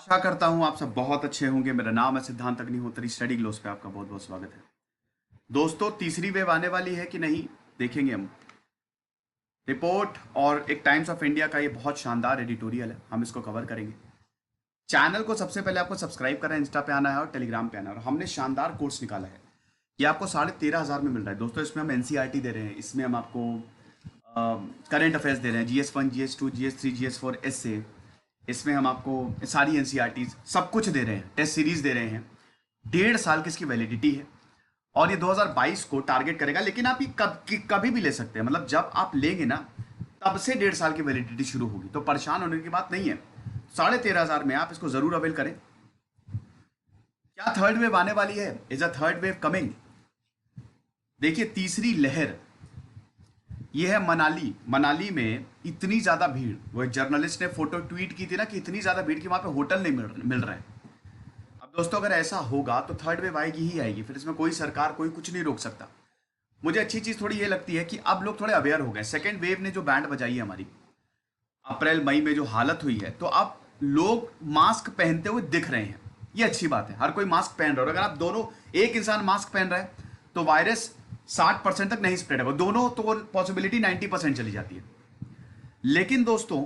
आशा करता हूं आप सब बहुत अच्छे होंगे। मेरा नाम है सिद्धांत अग्निहोत्री। स्टडी ग्लोस पे आपका बहुत बहुत स्वागत है। दोस्तों, तीसरी वेव आने वाली है कि नहीं, देखेंगे हम। रिपोर्ट और एक टाइम्स ऑफ इंडिया का ये बहुत शानदार एडिटोरियल है, हम इसको कवर करेंगे। चैनल को सबसे पहले आपको सब्सक्राइब करना है, इंस्टा पे आना है और टेलीग्राम पे आना है। और हमने शानदार कोर्स निकाला है, ये आपको 13,500 में मिल रहा है। दोस्तों, इसमें हम एनसीईआरटी दे रहे हैं, इसमें हम आपको करंट अफेयर्स दे रहे हैं, GS1 GS2 GS3 GS4 S A. इसमें हम आपको सारी एनसीईआरटी सब कुछ दे रहे हैं, टेस्ट सीरीज दे रहे हैं। 1.5 साल की इसकी वैलिडिटी है और ये 2022 को टारगेट करेगा। लेकिन आप ये कभी भी ले सकते हैं, मतलब जब आप लेंगे ना तब से 1.5 साल की वैलिडिटी शुरू होगी, तो परेशान होने की बात नहीं है। 13,500 में आप इसको जरूर अवेल करें। क्या थर्ड वेव आने वाली है? Is a third wave coming? देखिए, तीसरी लहर ये है मनाली। मनाली में इतनी ज्यादा भीड़, वो एक जर्नलिस्ट ने फोटो ट्वीट की थी ना कि इतनी ज्यादा भीड़ कि वहां पे होटल नहीं मिल रहे हैं। अब दोस्तों, अगर ऐसा होगा तो थर्ड वेव आएगी ही आएगी, फिर इसमें कोई सरकार कोई कुछ नहीं रोक सकता। मुझे अच्छी चीज थोड़ी ये लगती है कि अब लोग थोड़े अवेयर हो गए। सेकेंड वेव ने जो बैंड बजाई है हमारी अप्रैल मई में, जो हालत हुई है, तो अब लोग मास्क पहनते हुए दिख रहे हैं। ये अच्छी बात है, हर कोई मास्क पहन रहा है। और अगर आप दोनों, एक इंसान मास्क पहन रहा है तो वायरस 60% तक नहीं स्प्रेड होगा, दोनों तो पॉसिबिलिटी 90% चली जाती है। लेकिन दोस्तों,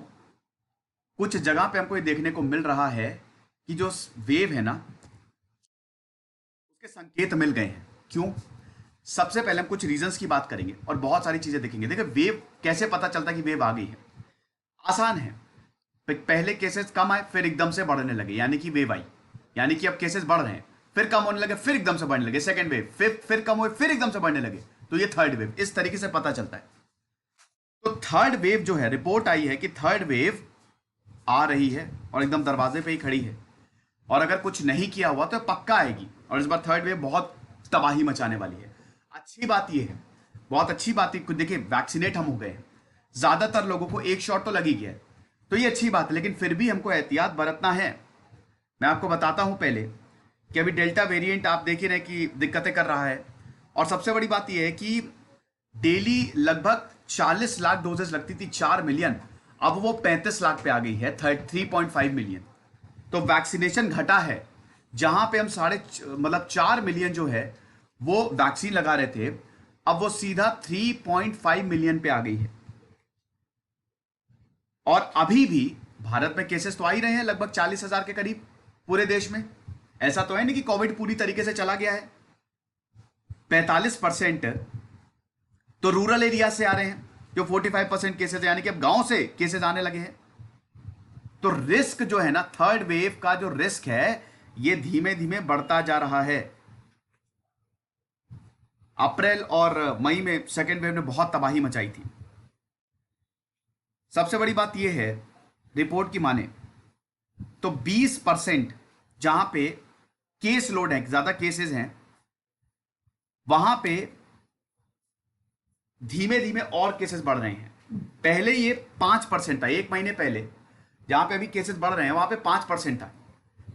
कुछ जगह पे हमको ये देखने को मिल रहा है कि जो वेव है ना, उसके संकेत मिल गए हैं। क्यों? सबसे पहले हम कुछ रीजंस की बात करेंगे और बहुत सारी चीजें देखेंगे। देखिए, वेव कैसे पता चलता है कि वेव आ गई है? आसान है। पहले केसेस कम आए, फिर एकदम से बढ़ने लगे, यानी कि वेव आई। यानी कि अब केसेस बढ़ रहे हैं, फिर कम होने लगे, फिर एकदम से बढ़ने लगे। सेकेंड वेव, फिर कम हुए, फिर एकदम से बढ़ने लगे, तो ये थर्ड वेव। इस तरीके से पता चलता है। तो थर्ड वेव जो है, रिपोर्ट आई है कि थर्ड वेव आ रही है और एकदम दरवाजे पे ही खड़ी है। और अगर कुछ नहीं किया हुआ तो पक्का आएगी। और इस बार थर्ड वेव बहुत तबाही मचाने वाली है। अच्छी बात यह है, बहुत अच्छी बात है, देखिए वैक्सीनेट हम हो गए हैं, ज्यादातर लोगों को एक शॉट तो लग ही गया है, तो ये अच्छी बात है। लेकिन फिर भी हमको एहतियात बरतना है। मैं आपको बताता हूं पहले कि अभी डेल्टा वेरिएंट आप देख ही रहे कि दिक्कतें कर रहा है। और सबसे बड़ी बात यह है कि डेली लगभग 40 लाख डोजेस लगती थी, 4 मिलियन, अब वो 35 लाख पे आ गई है, 3.5 मिलियन। तो वैक्सीनेशन घटा है। जहां पे हम 4 मिलियन जो है वो वैक्सीन लगा रहे थे, अब वो सीधा 3.5 मिलियन पे आ गई है। और अभी भी भारत में केसेस तो आ ही रहे हैं, लगभग 40,000 के करीब पूरे देश में। ऐसा तो है नहीं कि कोविड पूरी तरीके से चला गया है। 45% तो रूरल एरिया से आ रहे हैं, जो 45% केसेस, यानी कि अब गांव से केसेस आने लगे हैं। तो रिस्क जो है ना, थर्ड वेव का जो रिस्क है, ये धीमे धीमे बढ़ता जा रहा है। अप्रैल और मई में सेकेंड वेव ने बहुत तबाही मचाई थी। सबसे बड़ी बात यह है, रिपोर्ट की माने तो 20% जहां पे केस लोड है, ज्यादा केसेस हैं, वहां पे धीमे धीमे और केसेस बढ़ रहे हैं। पहले ये 5% था, एक महीने पहले जहां पे अभी केसेस बढ़ रहे हैं वहां पे 5% था,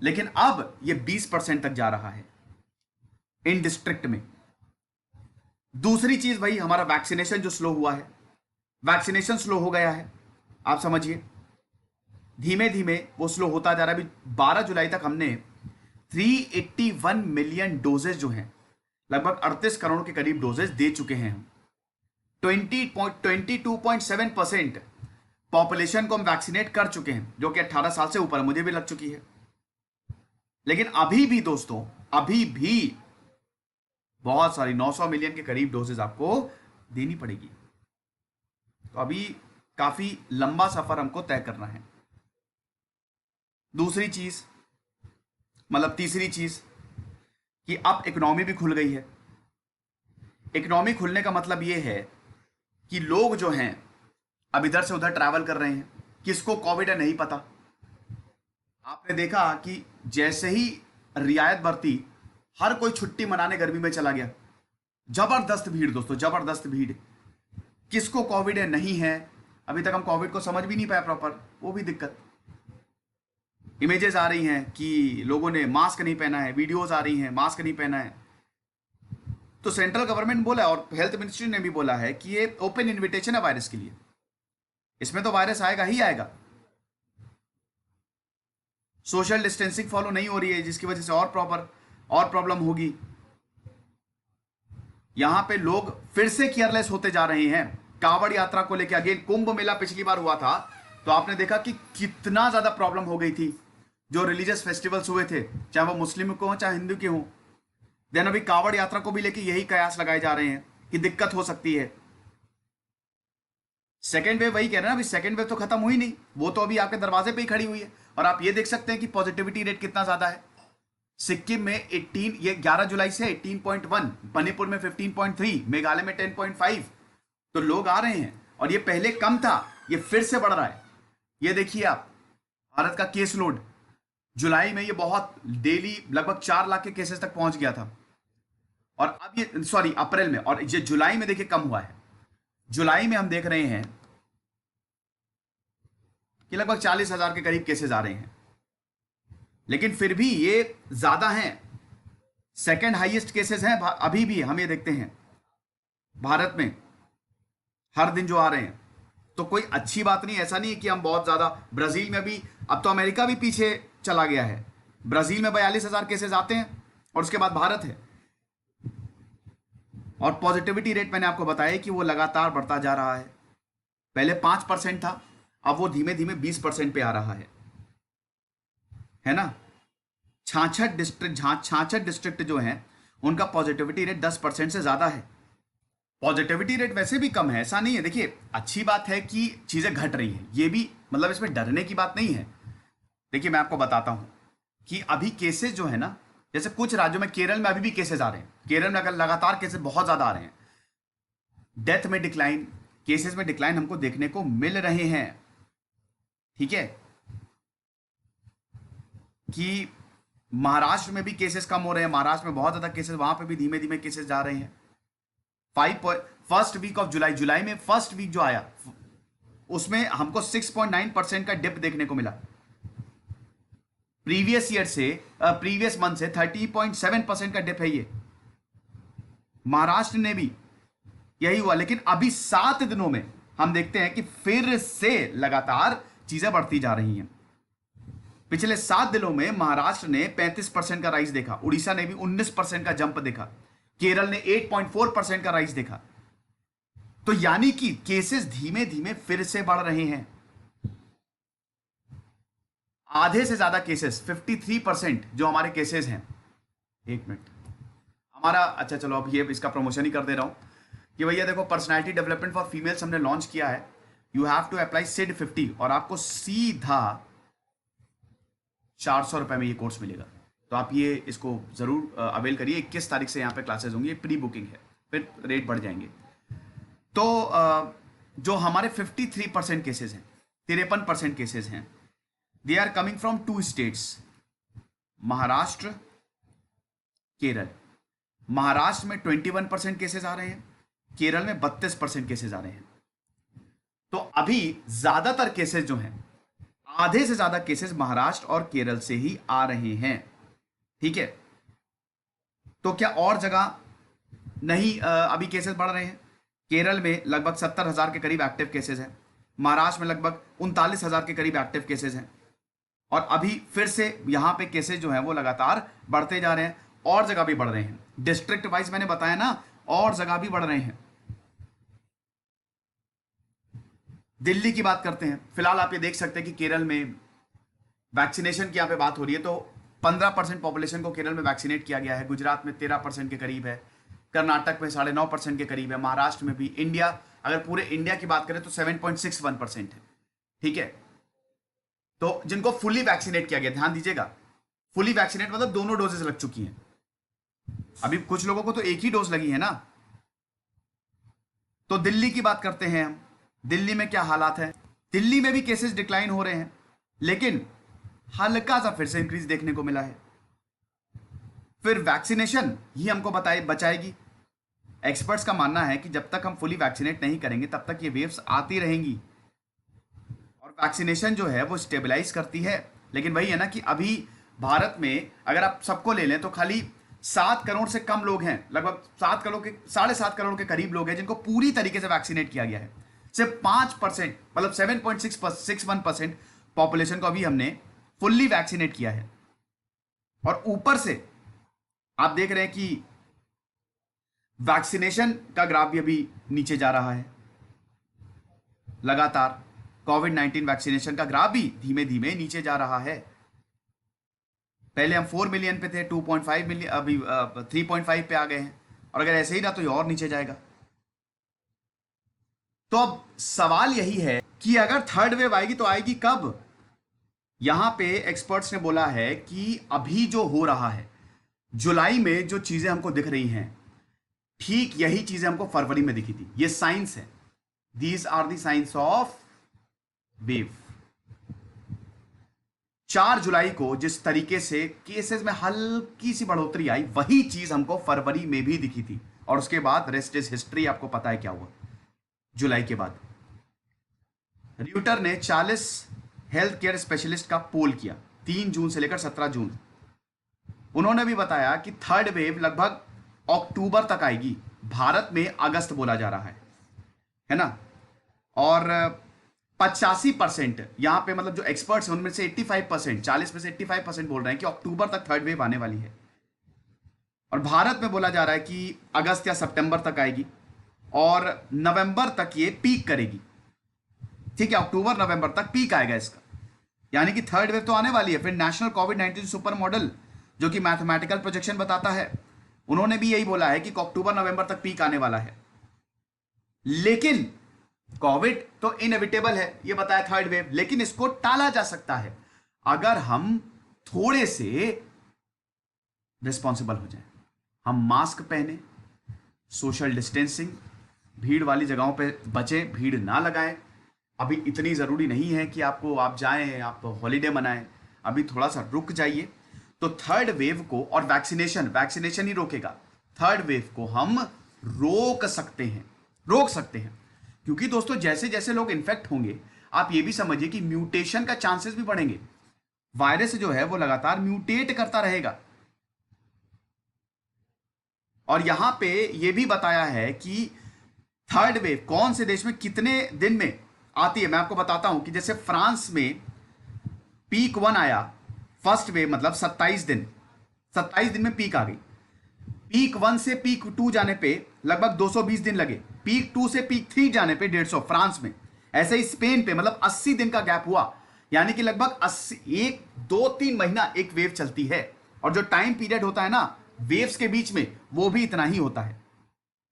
लेकिन अब ये 20% तक जा रहा है इन डिस्ट्रिक्ट में। दूसरी चीज भाई, हमारा वैक्सीनेशन जो स्लो हुआ है, वैक्सीनेशन स्लो हो गया है, आप समझिए। धीमे धीमे वो स्लो होता जा रहा है। अभी 12 जुलाई तक हमने 381 मिलियन डोजेज जो हैं, लगभग 38 करोड़ के करीब डोजेज दे चुके हैं हम। 22.7% पॉपुलेशन को हम वैक्सीनेट कर चुके हैं, जो कि 18 साल से ऊपर, मुझे भी लग चुकी है। लेकिन अभी भी दोस्तों, अभी भी बहुत सारी 900 मिलियन के करीब डोजेज आपको देनी पड़ेगी। तो अभी काफी लंबा सफर हमको तय करना है। दूसरी चीज, मतलब तीसरी चीज, कि अब इकोनॉमी भी खुल गई है। इकोनॉमी खुलने का मतलब यह है कि लोग जो हैं अब इधर से उधर ट्रैवल कर रहे हैं। किसको कोविड है नहीं पता। आपने देखा कि जैसे ही रियायत बरती, हर कोई छुट्टी मनाने गर्मी में चला गया। जबरदस्त भीड़ दोस्तों, जबरदस्त भीड़। किसको कोविड है नहीं है, अभी तक हम कोविड को समझ भी नहीं पाए प्रॉपर, वो भी दिक्कत। इमेजेस आ रही हैं कि लोगों ने मास्क नहीं पहना है, वीडियोस आ रही हैं मास्क नहीं पहना है। तो सेंट्रल गवर्नमेंट बोला और हेल्थ मिनिस्ट्री ने भी बोला है कि ये ओपन इनविटेशन है वायरस के लिए, इसमें तो वायरस आएगा ही आएगा। सोशल डिस्टेंसिंग फॉलो नहीं हो रही है, जिसकी वजह से और प्रॉब्लम होगी। यहां पे लोग फिर से केयरलेस होते जा रहे हैं कांवड़ यात्रा को लेकर। अगेन कुंभ मेला पिछली बार हुआ था तो आपने देखा कि कितना ज्यादा प्रॉब्लम हो गई थी। जो रिलीजियस फेस्टिवल्स हुए थे, चाहे वो मुस्लिम को हो चाहे हिंदू के हो, देन अभी कांवड़ यात्रा को भी लेके यही कयास लगाए जा रहे हैं कि दिक्कत हो सकती है। सेकेंड वेव वही कह रहे हैं ना, अभी सेकेंड वेव तो खत्म हुई नहीं, वो तो अभी आपके दरवाजे पे ही खड़ी हुई है। और आप ये देख सकते हैं कि पॉजिटिविटी रेट कितना ज्यादा है। सिक्किम में 18, ये 11 जुलाई से 18.1, मणिपुर में 15.3, मेघालय में 10.5। तो लोग आ रहे हैं और ये पहले कम था, ये फिर से बढ़ रहा है। ये देखिए आप, भारत का केस लोड जुलाई में ये बहुत डेली लगभग 4 लाख के केसेस तक पहुंच गया था। और अब ये सॉरी अप्रैल में, और ये जुलाई में देखिए कम हुआ है। जुलाई में हम देख रहे हैं कि लगभग 40,000 के करीब केसेस आ रहे हैं, लेकिन फिर भी ये ज्यादा हैं। सेकेंड हाईएस्ट केसेस हैं अभी भी हम ये देखते हैं भारत में हर दिन जो आ रहे हैं। तो कोई अच्छी बात नहीं, ऐसा नहीं है कि हम बहुत ज्यादा, ब्राजील में भी, अब तो अमेरिका भी पीछे चला गया है। ब्राजील में 42,000 केसेस आते हैं और उसके बाद भारत है। और पॉजिटिविटी रेट मैंने आपको बताया कि वो लगातार बढ़ता जा रहा है। पहले 5% था, अब वो धीमे धीमे 20% पे आ रहा है ना। 66 डिस्ट्रिक्ट जो हैं उनका पॉजिटिविटी रेट 10% से ज्यादा है। पॉजिटिविटी रेट वैसे भी कम है, ऐसा नहीं है। देखिए अच्छी बात है कि चीजें घट रही हैं, ये भी मतलब इसमें डरने की बात नहीं है। देखिए मैं आपको बताता हूं कि अभी केसेस जो है ना, जैसे कुछ राज्यों में, केरल में अभी भी केसेस आ रहे हैं। केरल में अगर लगातार केसेस बहुत ज्यादा आ रहे हैं, डेथ में डिक्लाइन, केसेस में डिक्लाइन हमको देखने को मिल रहे हैं। ठीक है, कि महाराष्ट्र में भी केसेस कम हो रहे हैं, महाराष्ट्र में बहुत ज्यादा केसेस, वहां पे भी धीमे धीमे केसेस जा रहे हैं। फर्स्ट वीक ऑफ जुलाई में फर्स्ट वीक जो आया उसमें हमको 6.9% का डिप देखने को मिला। प्रीवियस मंथ से 30.7% का डिप है ये। महाराष्ट्र ने भी यही हुआ, लेकिन अभी 7 दिनों में हम देखते हैं कि फिर से लगातार चीजें बढ़ती जा रही हैं। पिछले 7 दिनों में महाराष्ट्र ने 35% का राइज देखा, उड़ीसा ने भी 19% का जंप देखा, केरल ने 8.4% का राइज देखा। तो यानी कि केसेस धीमे धीमे फिर से बढ़ रहे हैं। आधे से ज्यादा केसेस, 53% जो हमारे केसेस हैं, एक मिनट हमारा, अच्छा चलो अब ये इसका प्रमोशन ही कर दे रहा हूं कि भैया देखो, पर्सनालिटी डेवलपमेंट फॉर फीमेल्स हमने लॉन्च किया है। यू हैव टू अप्लाई सिड 50 और आपको सीधा 400 रुपए में ये कोर्स मिलेगा। तो आप ये इसको जरूर अवेल करिए। 21 तारीख से यहाँ पे क्लासेस होंगी, प्री बुकिंग है, फिर रेट बढ़ जाएंगे। तो जो हमारे 53% केसेस हैं, 53% केसेस हैं, they are coming from 2 states, Maharashtra, Kerala. Maharashtra में 21% केसेस आ रहे हैं, केरल में 32% केसेस आ रहे हैं। तो अभी ज्यादातर केसेस जो हैं, आधे से ज्यादा केसेस महाराष्ट्र और केरल से ही आ रहे हैं। ठीक है, तो क्या और जगह नहीं अभी केसेस बढ़ रहे हैं? केरल में लगभग 70,000 के करीब एक्टिव केसेस हैं, महाराष्ट्र में लगभग 39,000 के करीब एक्टिव केसेस हैं, और अभी फिर से यहां पे केसेस जो हैं वो लगातार बढ़ते जा रहे हैं। और जगह भी बढ़ रहे हैं, डिस्ट्रिक्ट वाइज मैंने बताया ना, और जगह भी बढ़ रहे हैं। दिल्ली की बात करते हैं, फिलहाल आप ये देख सकते हैं कि केरल में वैक्सीनेशन की यहाँ पे बात हो रही है, तो 15% पॉपुलेशन को केरल में वैक्सीनेट किया गया है। गुजरात में 13% के करीब है, कर्नाटक में 9.5% के करीब है, महाराष्ट्र में भी। इंडिया, अगर पूरे इंडिया की बात करें तो 7.61% है। ठीक है, तो जिनको फुली वैक्सीनेट किया गया, ध्यान दीजिएगा, फुली वैक्सीनेट मतलब दोनों डोजेस लग चुकी हैं। अभी कुछ लोगों को तो एक ही डोज लगी है ना। तो दिल्ली की बात करते हैं हम, दिल्ली में क्या हालात है? दिल्ली में भी केसेस डिक्लाइन हो रहे हैं, लेकिन हल्का सा फिर से इंक्रीज देखने को मिला है। फिर वैक्सीनेशन ही हमको बचाएगी। एक्सपर्ट्स का मानना है कि जब तक हम फुली वैक्सीनेट नहीं करेंगे तब तक ये वेव्स आती रहेंगी, और वैक्सीनेशन जो है वो स्टेबलाइज करती है। लेकिन वही है ना कि अभी भारत में अगर आप सबको ले लें तो खाली 7 करोड़ से कम लोग हैं, लगभग 7 करोड़ के 7.5 करोड़ के करीब लोग हैं जिनको पूरी तरीके से वैक्सीनेट किया गया है। सिर्फ 5%, मतलब 7.61% पॉपुलेशन को अभी हमने फुल्ली वैक्सीनेट किया है। और ऊपर से आप देख रहे हैं कि वैक्सीनेशन का ग्राफ भी अभी नीचे जा रहा है लगातार। कोविड-19 वैक्सीनेशन का ग्राफ भी धीमे धीमे नीचे जा रहा है। पहले हम 4 मिलियन पे थे, 2.5 मिलियन, अभी 3.5 पे आ गए हैं, और अगर ऐसे ही रहा तो ये और नीचे जाएगा। तो अब सवाल यही है कि अगर थर्ड वेव आएगी तो आएगी कब? यहां पे एक्सपर्ट्स ने बोला है कि अभी जो हो रहा है, जुलाई में जो चीजें हमको दिख रही हैं, ठीक यही चीजें हमको फरवरी में दिखी थी। ये साइंस है, these are the science of wave. 4 जुलाई को जिस तरीके से केसेस में हल्की सी बढ़ोतरी आई, वही चीज हमको फरवरी में भी दिखी थी, और उसके बाद रेस्ट इज हिस्ट्री। आपको पता है क्या हुआ जुलाई के बाद। र्यूटर ने 40 हेल्थ केयर स्पेशलिस्ट का पोल किया 3 जून से लेकर 17 जून। उन्होंने भी बताया कि थर्ड वेव लगभग अक्टूबर तक आएगी, भारत में अगस्त बोला जा रहा है ना। और 85% यहां पे मतलब जो एक्सपर्ट्स हैं उनमें से 85%, 40 में से 85% बोल रहे हैं कि अक्टूबर तक थर्ड वेव आने वाली है। और भारत में बोला जा रहा है कि अगस्त या सितंबर तक आएगी और नवंबर तक ये पीक करेगी। ठीक है, अक्टूबर नवंबर तक पीक आएगा इसका, यानी कि थर्ड वेव तो आने वाली है। फिर नेशनल कोविड-19 सुपर मॉडल जो कि मैथमेटिकल प्रोजेक्शन बताता है, उन्होंने भी यही बोला है कि अक्टूबर नवंबर तक पीक आने वाला है। लेकिन कोविड तो इनएविटेबल है, ये बताया थर्ड वेव, लेकिन इसको टाला जा सकता है अगर हम थोड़े से रिस्पॉन्सिबल हो जाएं। हम मास्क पहने, सोशल डिस्टेंसिंग, भीड़ वाली जगहों पे बचें, भीड़ ना लगाएं। अभी इतनी ज़रूरी नहीं है कि आप जाएं, आप हॉलीडे मनाएं, अभी थोड़ा सा रुक जाइए। तो थर्ड वेव को, और वैक्सीनेशन ही रोकेगा, थर्ड वेव को हम रोक सकते हैं। क्योंकि दोस्तों जैसे जैसे लोग इन्फेक्ट होंगे, आप ये भी समझिए कि म्यूटेशन का चांसेस भी बढ़ेंगे। वायरस जो है वो लगातार म्यूटेट करता रहेगा। और यहां पे ये भी बताया है कि थर्ड वेव कौन से देश में कितने दिन में आती है। मैं आपको बताता हूं कि जैसे फ्रांस में पीक 1 आया, फर्स्ट वेव मतलब 27 दिन में पीक आ गई। पीक 1 से पीक 2 जाने पे लगभग 220 दिन लगे, पीक 2 से पीक 3 जाने पे 150 फ्रांस में। ऐसे ही स्पेन पे मतलब 80 दिन का गैप हुआ, यानी कि लगभग 80, 1, 2, 3 महीना एक वेव चलती है। और जो टाइम पीरियड होता है ना वेव्स के बीच में, वो भी इतना ही होता है।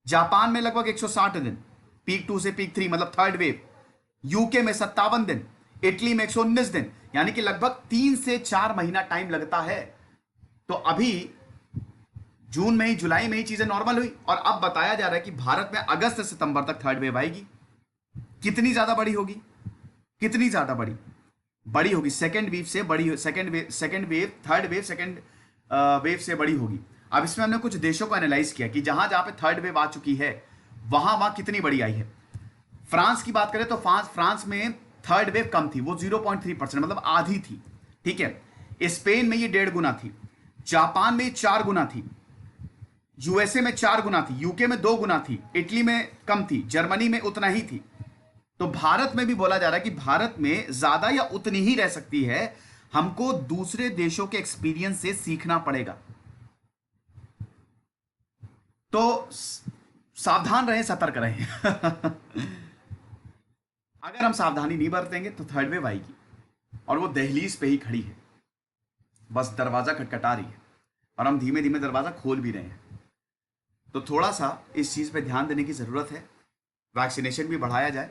जापान में लगभग 160 दिन, पीक 2 से पीक 3 मतलब थर्ड वेव। यूके में 57 दिन, इटली में 119 दिन, यानी कि लगभग 3 से 4 महीना टाइम लगता है। तो अभी जून में ही, जुलाई में ही चीजें नॉर्मल हुई, और अब बताया जा रहा है कि भारत में अगस्त से सितंबर तक थर्ड वेव आएगी। कितनी ज्यादा बड़ी होगी, कितनी ज्यादा बड़ी होगी? सेकेंड वेव से बड़ी, second wave, third wave second wave से बड़ी होगी। अब इसमें हमने कुछ देशों को एनालाइज किया कि जहां जहां पे थर्ड वेव आ चुकी है वहां कितनी बड़ी आई है। फ्रांस की बात करें तो फ्रांस में थर्ड वेव कम थी, वो 0.3% मतलब आधी थी। ठीक है, स्पेन में ये 1.5 गुना थी, जापान में 4 गुना थी, यूएसए में 4 गुना थी, यूके में 2 गुना थी, इटली में कम थी, जर्मनी में उतना ही थी। तो भारत में भी बोला जा रहा है कि भारत में ज्यादा या उतनी ही रह सकती है। हमको दूसरे देशों के एक्सपीरियंस से सीखना पड़ेगा। तो सावधान रहें, सतर्क रहें। अगर हम सावधानी नहीं बरतेंगे तो थर्ड वेव आएगी, और वो दहलीज पे ही खड़ी है, बस दरवाजा खटखटा रही है, और हम धीमे धीमे दरवाजा खोल भी रहे हैं। तो थोड़ा सा इस चीज पे ध्यान देने की जरूरत है। वैक्सीनेशन भी बढ़ाया जाए,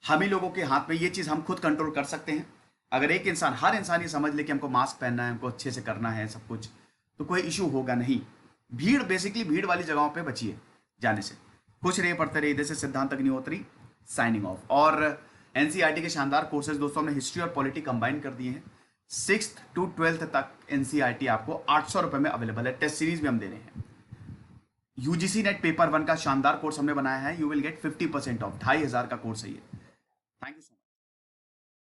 हम ही लोगों के हाथ में ये चीज हम खुद कंट्रोल कर सकते हैं। अगर एक इंसान, हर इंसान ये समझ ले कि हमको मास्क पहनना है, हमको अच्छे से करना है सब कुछ, तो कोई इशू होगा नहीं। बेसिकली भीड़ वाली जगहों पे बचिए जाने से। खुश रहिए, पढ़ते रहिए। इधर से सिद्धांत अग्निहोत्री साइनिंग ऑफ। और एनसीईआरटी के शानदार कोर्सेज दोस्तों हमने हिस्ट्री और पॉलिटी कंबाइन कर दिए हैं। 6th to 12th तक एनसीईआरटी आपको 800 रुपए में अवेलेबल है। टेस्ट सीरीज भी हम दे रहे हैं। यूजीसी नेट पेपर 1 का शानदार कोर्स हमने बनाया है, यू विल गेट 50% ऑफ। 2500 का कोर्स है ये। Thank you.